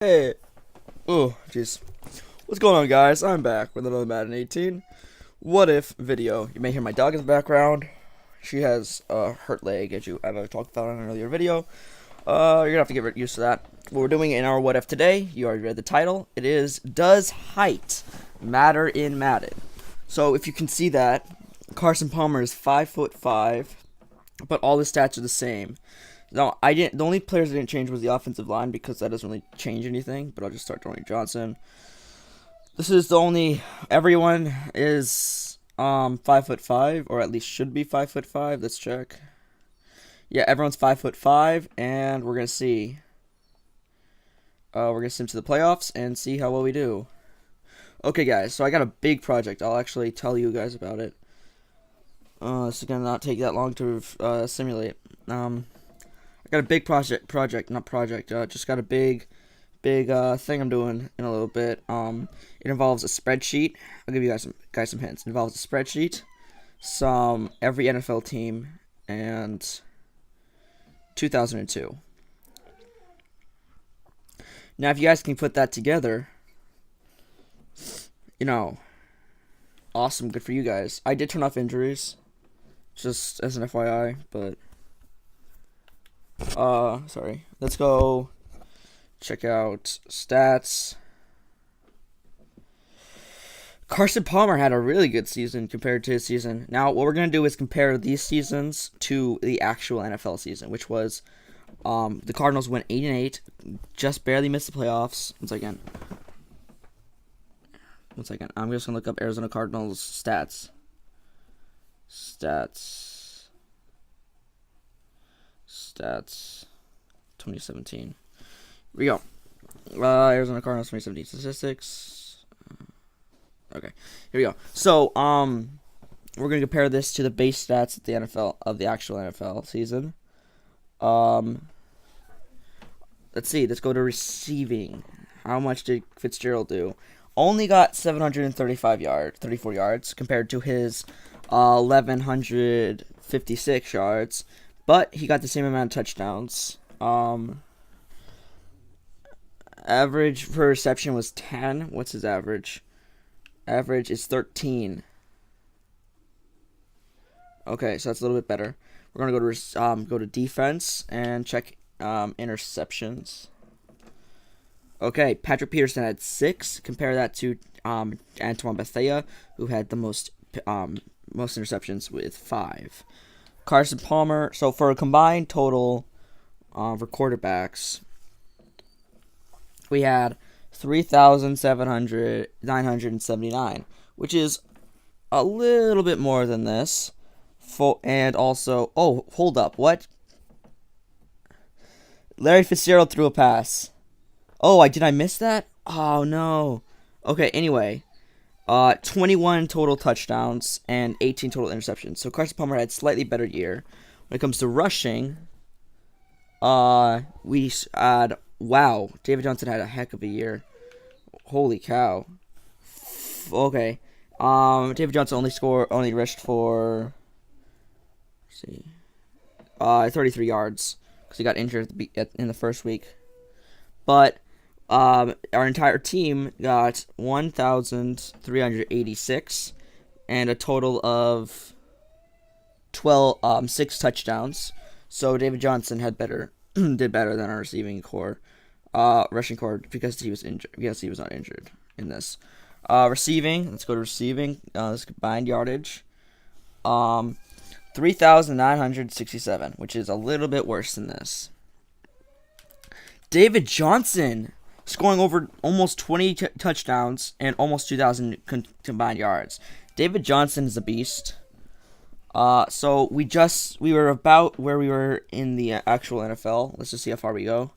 Hey, oh, jeez. What's going on, guys? I'm back with another Madden 18 What If video. You may hear my dog in the background. She has a hurt leg, as I've talked about in an earlier video. You're gonna have to get used to that. What we're doing in our What If today, you already read the title. It is, Does Height Matter in Madden? So, if you can see that, Carson Palmer is 5'5", but all the stats are the same. No, I didn't. The only players that didn't change was the offensive line because that doesn't really change anything. But I'll just start throwing Johnson. This is the only. Everyone is 5'5", or at least should be 5'5". Let's check. Yeah, everyone's 5'5", and we're gonna see. We're gonna sim to the playoffs and see how well we do. Okay, guys. So I got a big project. I'll actually tell you guys about it. This is gonna not take that long to simulate. I got a big just got a big thing I'm doing in a little bit. It involves a spreadsheet. I'll give you guys some hints. It involves a spreadsheet, every NFL team, and 2002. Now, if you guys can put that together, awesome, good for you guys. I did turn off injuries, just as an FYI, but sorry. Let's go check out stats. Carson Palmer had a really good season compared to his season. Now, what we're going to do is compare these seasons to the actual NFL season, which was the Cardinals went 8-8, just barely missed the playoffs. One second. I'm just going to look up Arizona Cardinals stats. 2017. Here we go. Arizona Cardinals 2017 statistics. Okay, here we go. So, we're gonna compare this to the base stats of the actual NFL season. Let's see. Let's go to receiving. How much did Fitzgerald do? Only got 34 yards compared to his 1,156 yards. But he got the same amount of touchdowns. Average per reception was 10. What's his average? Average is 13. Okay, so that's a little bit better. We're gonna go to defense and check interceptions. Okay, Patrick Peterson had 6. Compare that to Antoine Bethea, who had the most interceptions with 5. Carson Palmer. So for a combined total for quarterbacks, we had 3,979, which is a little bit more than this. And also, oh, hold up, what? Larry Fitzgerald threw a pass. Oh, did I miss that? Oh no. Okay, anyway. 21 total touchdowns and 18 total interceptions. So Carson Palmer had a slightly better year. When it comes to rushing, we had, wow, David Johnson had a heck of a year. Holy cow. Okay. David Johnson only rushed for, let's see, 33 yards because he got injured in the first week. But our entire team got 1,386 and a total of 6 touchdowns. So David Johnson did better than our rushing core because he was injured. Yes, he was not injured in this. Receiving. Let's go to receiving. This combined yardage. 3,967, which is a little bit worse than this. David Johnson scoring over almost 20 touchdowns and almost 2,000 combined yards. David Johnson is a beast. So we were about where we were in the actual NFL. Let's just see how far we go.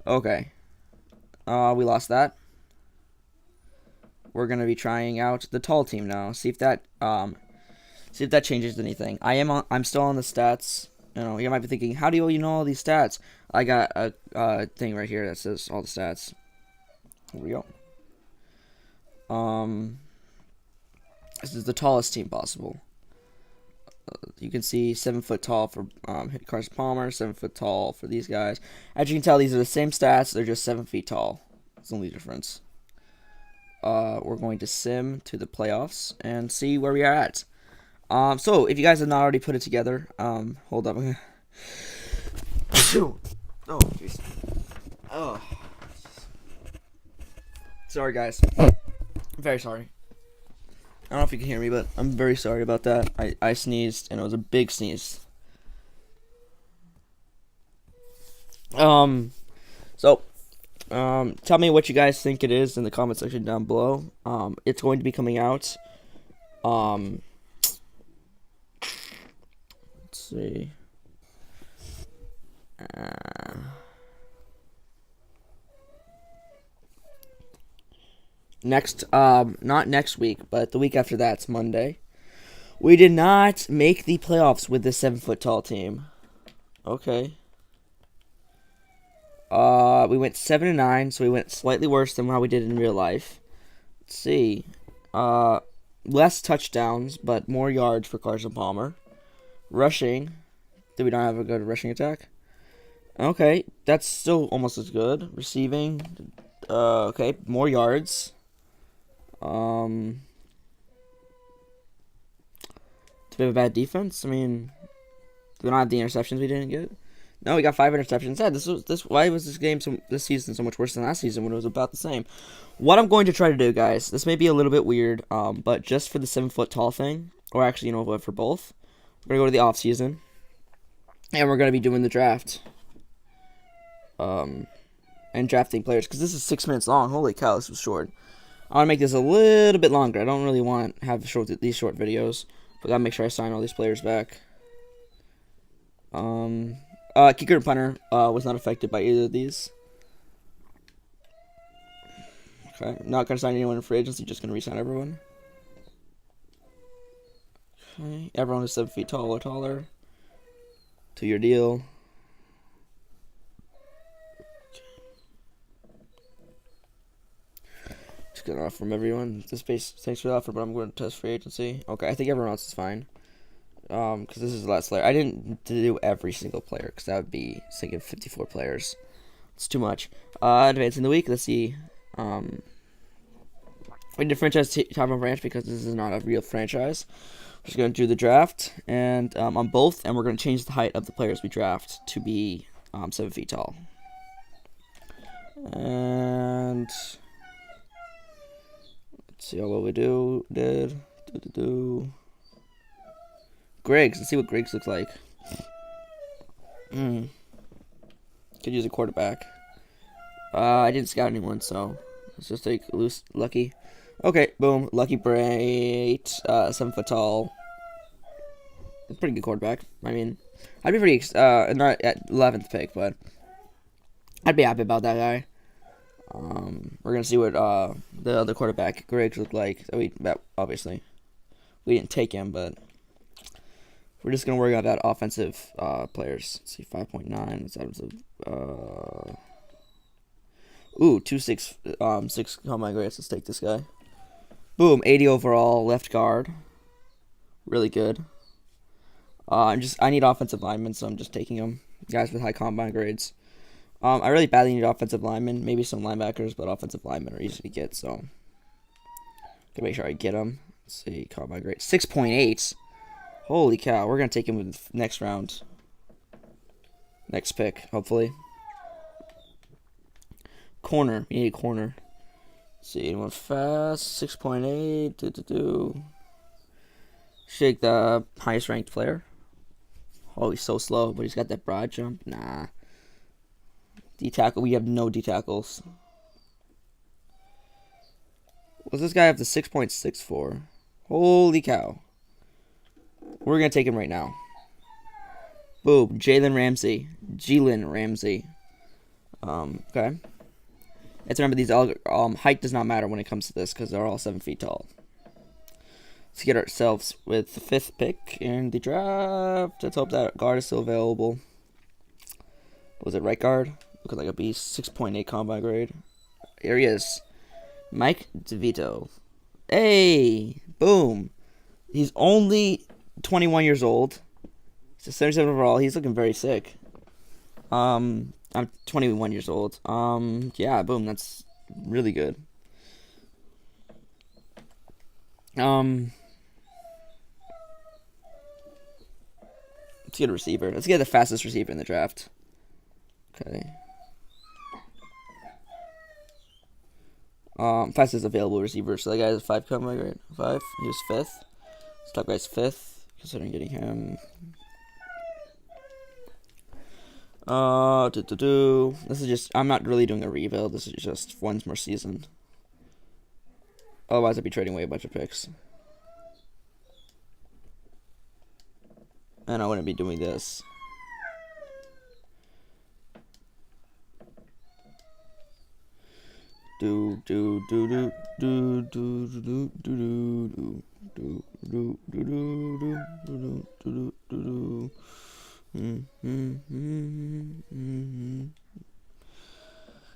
Okay. We lost that. We're gonna be trying out the tall team now. See if that changes anything. I'm still on the stats. You might be thinking, how do you know all these stats? I got a thing right here that says all the stats. Here we go. This is the tallest team possible. You can see 7 foot tall for Carson Palmer, 7 foot tall for these guys. As you can tell, these are the same stats. They're just 7 feet tall. It's the only difference. We're going to sim to the playoffs and see where we are at. So if you guys have not already put it together, hold up. Oh, jeez. Oh. Sorry, guys. I'm very sorry. I don't know if you can hear me, but I'm very sorry about that. I sneezed, and it was a big sneeze. Tell me what you guys think it is in the comment section down below. It's going to be coming out. Let's see. Not next week, but the week after that's Monday. We did not make the playoffs with this 7 foot tall team. Okay. We went 7-9, so we went slightly worse than how we did in real life. Let's see. Less touchdowns, but more yards for Carson Palmer. Rushing. Did we not have a good rushing attack? Okay, that's still almost as good. Receiving. Okay, more yards. Do we have a bad defense? I mean, do we not have the interceptions we didn't get? No, we got 5 interceptions. Yeah, why was this season so much worse than last season when it was about the same? What I'm going to try to do, guys, this may be a little bit weird, but just for the 7 foot tall thing, or actually, you know what, for both, we're gonna go to the off season, and we're gonna be doing the draft, and drafting players because this is 6 minutes long. Holy cow, this was short. I want to make this a little bit longer. I don't really want to have these short videos, but gotta make sure I sign all these players back. Kicker and punter was not affected by either of these. Okay, not gonna sign anyone in free agency. Just gonna re-sign everyone. Okay, everyone is 7 feet tall or taller. 2-year deal. Just get an offer from everyone. This base, thanks for the offer, but I'm going to test free agency. Okay, I think everyone else is fine. Because this is the last player. I didn't do every single player, because that would be thinking 54 players. It's too much. Advancing the week, let's see. We did franchise top of ranch because this is not a real franchise. We're just going to do the draft, and on both, and we're going to change the height of the players we draft to be 7 feet tall. And let's see what we did. Griggs. Let's see what Griggs looks like. Could use a quarterback. I didn't scout anyone, so let's just take loose Lucky. Okay, boom. Lucky Brait. 7 foot tall. Pretty good quarterback. I mean, I'd be pretty not at 11th pick, but I'd be happy about that guy. We're gonna see what the other quarterback Griggs looked like. Obviously we didn't take him, but we're just gonna worry about offensive players. Let's see, 5.9. That's offensive. 6 combine grades. Let's take this guy. Boom, 80 overall, left guard. Really good. I need offensive linemen, so I'm just taking them. Guys with high combine grades. I really badly need offensive linemen. Maybe some linebackers, but offensive linemen are easy to get, so can make sure I get them. Let's see, combine grade 6.8. Holy cow, we're gonna take him with next round. Next pick, hopefully. Corner, we need a corner. Let's see, anyone fast? 6.8. Shake the highest ranked player. Oh, he's so slow, but he's got that broad jump. Nah. D tackle, we have no D tackles. What's this guy have the 6.6 for? Holy cow. We're going to take him right now. Boom. Jalen Ramsey. Okay. Let's remember these height does not matter when it comes to this because they're all 7 feet tall. Let's get ourselves with the 5th pick in the draft. Let's hope that guard is still available. Was it right guard? Looking like a beast. 6.8 combine grade. Here he is. Mike DeVito. Hey! Boom. He's only 21 years old. He's a 77 overall. He's looking very sick. I'm 21 years old. Yeah, boom. That's really good. Let's get a receiver. Let's get the fastest receiver in the draft. Okay. Fastest available receiver. So that guy is 5 coming, right? 5. He was 5th. This top guy's 5th. Considering getting him. This is just. I'm not really doing a rebuild. This is just one more season. Otherwise, I'd be trading away a bunch of picks. And I wouldn't be doing this.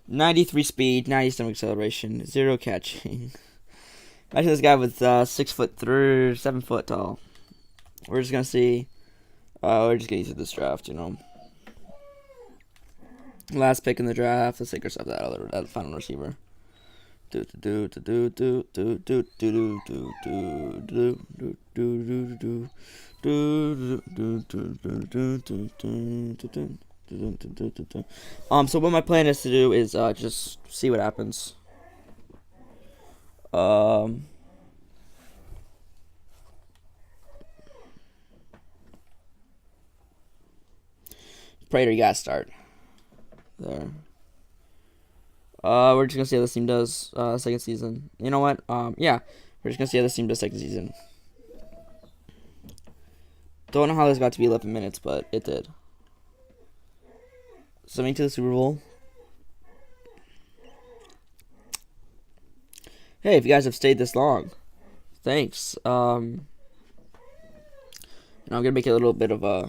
"93 speed, 97 acceleration, 0 catching." Imagine this guy with 6'3", 7 foot tall. We're just gonna see. We're just gonna use this draft, you know. Last pick in the draft. Let's take ourselves that final receiver. So what my plan is to do is just see what happens. Prater, you gotta start. There. We're just gonna see how this team does second season. You know what? Yeah, we're just gonna see how this team does second season. Don't know how this got to be 11 minutes, but it did. Sending to the Super Bowl. Hey, if you guys have stayed this long, thanks. I'm gonna make it a little bit of a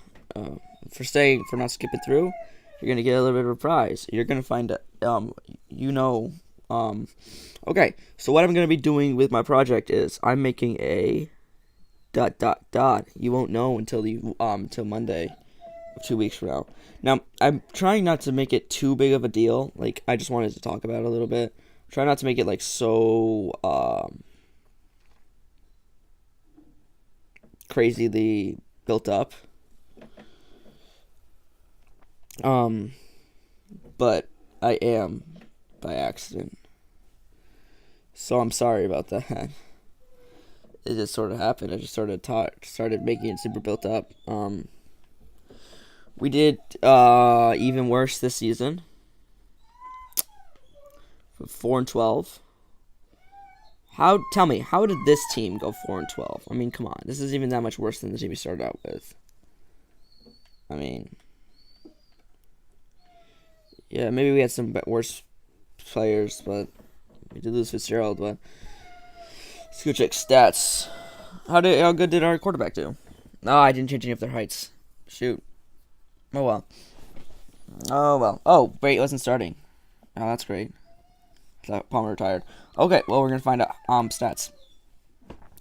for not skipping through. You're gonna get a little bit of a prize. You're gonna find okay. So what I'm gonna be doing with my project is I'm making a ... You won't know until Monday of 2 weeks from now. Now I'm trying not to make it too big of a deal. Like, I just wanted to talk about it a little bit. Try not to make it like so crazily built up. But I am by accident. So I'm sorry about that. It just sort of happened. I just started making it super built up. We did even worse this season. 4-12. Tell me, how did this team go 4-12? I mean, come on. This isn't even that much worse than the team we started out with. I mean, yeah, maybe we had some worse players, but we did lose Fitzgerald. But let's go check stats. How good did our quarterback do? No, I didn't change any of their heights. Shoot. Oh well. Oh, wait, it wasn't starting. Oh, that's great. Palmer retired. Okay, well, we're gonna find out stats.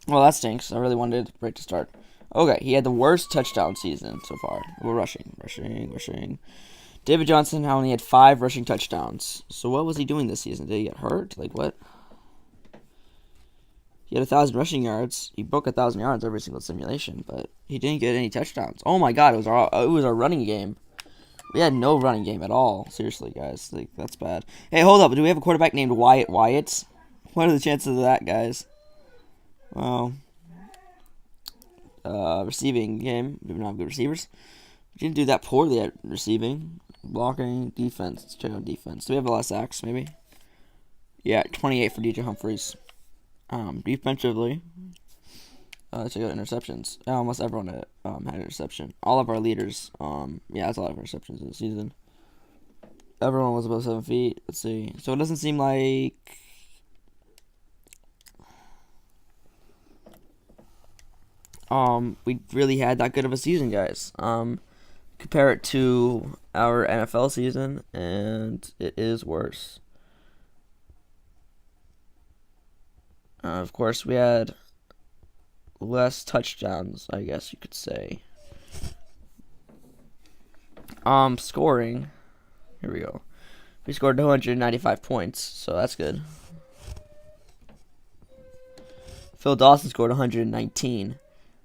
Well, that stinks. I really wanted Brett to start. Okay, he had the worst touchdown season so far. We're rushing. David Johnson only had 5 rushing touchdowns. So what was he doing this season? Did he get hurt? Like, what? He had 1,000 rushing yards. He broke 1,000 yards every single simulation, but he didn't get any touchdowns. Oh my God, it was our running game. We had no running game at all. Seriously, guys, like, that's bad. Hey, hold up. Do we have a quarterback named Wyatt Wyatt? What are the chances of that, guys? Well, receiving game. We don't have good receivers. We didn't do that poorly at receiving. Blocking, defense. Let's check out defense. Do we have a lot of sacks, maybe? Yeah, 28 for DJ Humphries. Defensively, let's check out interceptions. Almost everyone had an interception. All of our leaders, yeah, that's a lot of interceptions in the season. Everyone was above 7 feet. Let's see. So it doesn't seem like we really had that good of a season, guys. Compare it to our NFL season, and it is worse. Of course, we had less touchdowns, I guess you could say. Scoring. Here we go. We scored 295 points, so that's good. Phil Dawson scored 119.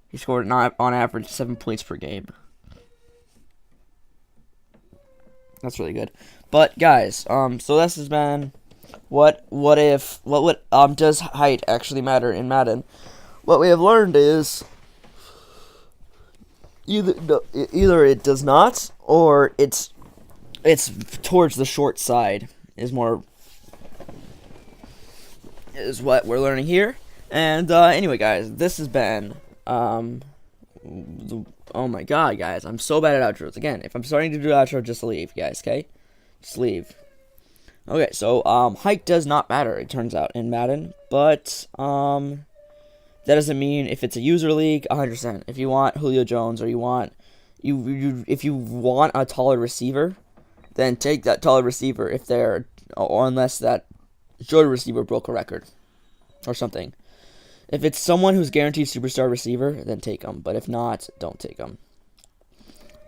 He scored on average 7 points per game. That's really good. But guys, so this has been what does height actually matter in Madden? What we have learned is either it does not, or it's towards the short side is what we're learning here. And anyway, guys, this has been oh my god, guys, I'm so bad at outros. Again, if I'm starting to do outro, just leave, guys. Okay, just leave. Okay, so height does not matter, it turns out, in Madden, but that doesn't mean if it's a user league, 100%. If you want Julio Jones, or if you want a taller receiver, then take that taller receiver unless that shorter receiver broke a record or something. If it's someone who's guaranteed superstar receiver, then take them. But if not, don't take them.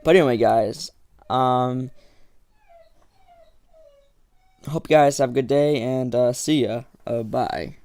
But anyway, guys, hope you guys have a good day, and see ya. Bye.